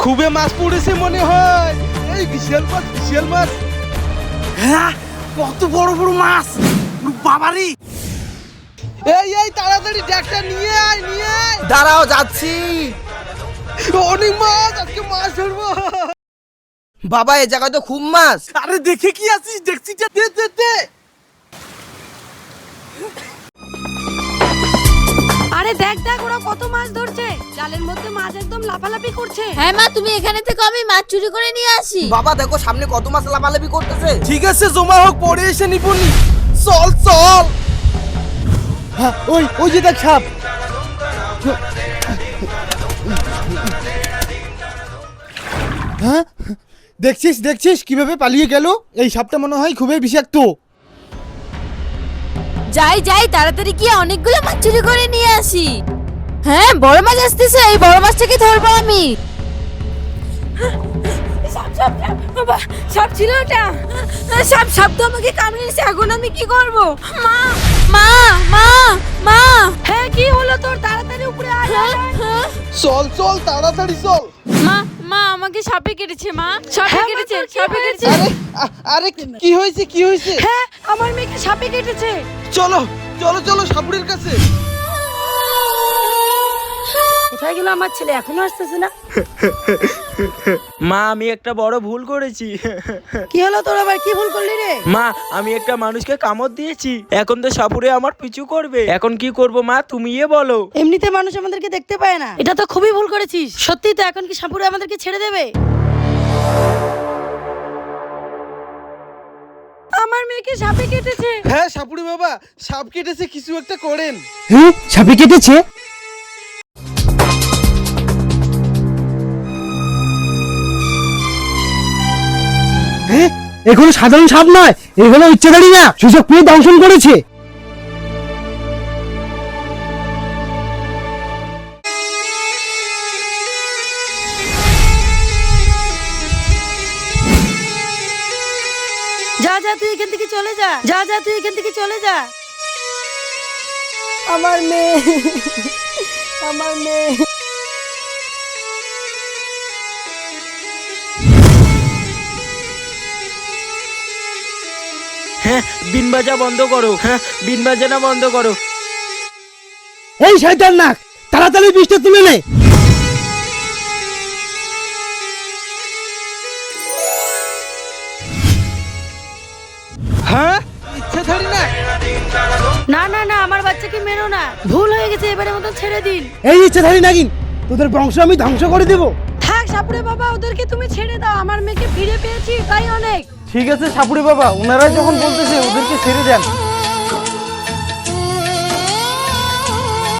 খুবই মাছ পড়েছে মনে হয়। এই বিশাল মাছ, বিশাল মাছ। হ্যাঁ, কত বড় বড় মাছ বাবারি। এই এই তাড়াতাড়ি ড্যাগটা নিয়ে আয়, নিয়ে আয়। দাঁড়াও, যাচ্ছি। অনেক মাছ, আজকে মাছ ধরবো। বাবা, এই জায়গায় তো খুব মাছ। আরে দেখে কি আছিস, দেখছি যে দে দে দে। আরে দেখ দেখ ওরা কত মাছ ধরছে, জালের মধ্যে মাছ একদম লাফালাফি করছে। হ্যাঁ মা, তুমি এখানে থেকে আমি মাছ চুরি করে নিয়ে আসি। বাবা দেখো সামনে কত মাছ লাফালাফি করতেছে। ঠিক আছে, জমা হোক, পরে এসে নিবনি। চল চল। হ্যাঁ, ওই ওই যে দেখ সাপ। হ্যাঁ, দেখছিস দেখছিস কিভাবে পালিয়ে গেল? এই সাপটা মনে হয় খুবই বিষাক্ত। যাই যাই, তাড়াতাড়ি গিয়ে অনেকগুলো মাছ চুরি করে নিয়ে আসি। হ্যাঁ, বড় মাছ আসতেছে, এই বড় মাছটাকে ধরবো আমি। বাবা, সাপ ছিল ওটা। সাপ সাপ তো আমাকে কামড়েছে, এখন আমি কি করব? মা মা মা মা। হ্যাঁ, কি হলো তোর? তাড়াতাড়ি উপরে আয়। চল চল, তাড়াতাড়ি চল। মা মা, আমাকে সাপে কেটেছে মা, সাপে হ্যাঁ, কেটেছে, মা, তোর কি সাপে হয়েছে? কেটেছে। আরে কি হয়েছে, কি হয়েছে? হ্যাঁ, আমার মেয়েকে সাপে কেটেছে। চলো চলো চলো সাপুরের কাছে। কোথায় গেল আমার ছেলে, এখনো আসতেছে না? মা, আমি একটা বড় ভুল করেছি। কি হলো তোর, আবার কি ভুল করলি রে? মা, আমি একটা মানুষকে কামড় দিয়েছি, এখন তো সাপুরে আমার পিছু করবে। এখন কি করব মা, তুমিই বলো। এমনিতে মানুষ আমাদেরকে দেখতে পায় না, এটা তো খুবই ভুল করেছিস। সত্যি তো, এখন কি সাপুরে আমাদেরকে ছেড়ে দেবে? আমার মেয়েকে সাপে কেটেছে। হ্যাঁ সাপুরে বাবা, সাপ কেটেছে, কিছু একটা করেন। হ্যাঁ, সাপে কেটেছে। হ্যাঁ, এগুলো সাধারণ সাপ নয়, এগুলো ইচ্ছাধারী না, সুযোগ পেয়ে দংশন করেছে। যা যা, তুই এখান থেকে চলে যা। যা যা, তুই এখান থেকে চলে যা। আমার মেয়ে, আমার মেয়ে। হ্যাঁ, বিন বাজা বন্ধ করো। হ্যাঁ, বিন বাজানো বন্ধ করো। এই শয়তান নাক, তাড়াতাড়ি বিষটা তুলে নে। হ্যাঁ, ইচ্ছা ছাড়ি না। না না না, আমার বাচ্চাকে মেরো না, ভুল হয়ে গেছে, এবারে মতন ছেড়ে দিন। এই ইচ্ছাধারী নাগিন, তোদের বংশ আমি ধ্বংস করে দেব। থাক সাপুরে বাবা, ওদেরকে তুমি ছেড়ে দাও, আমার মেয়েকে ফিরে পেয়েছি, তাই অনেক। ঠিক আছে সাপুরে বাবা, ওনারাই যখন বলতেছে ওদেরকে ছেড়ে দেন।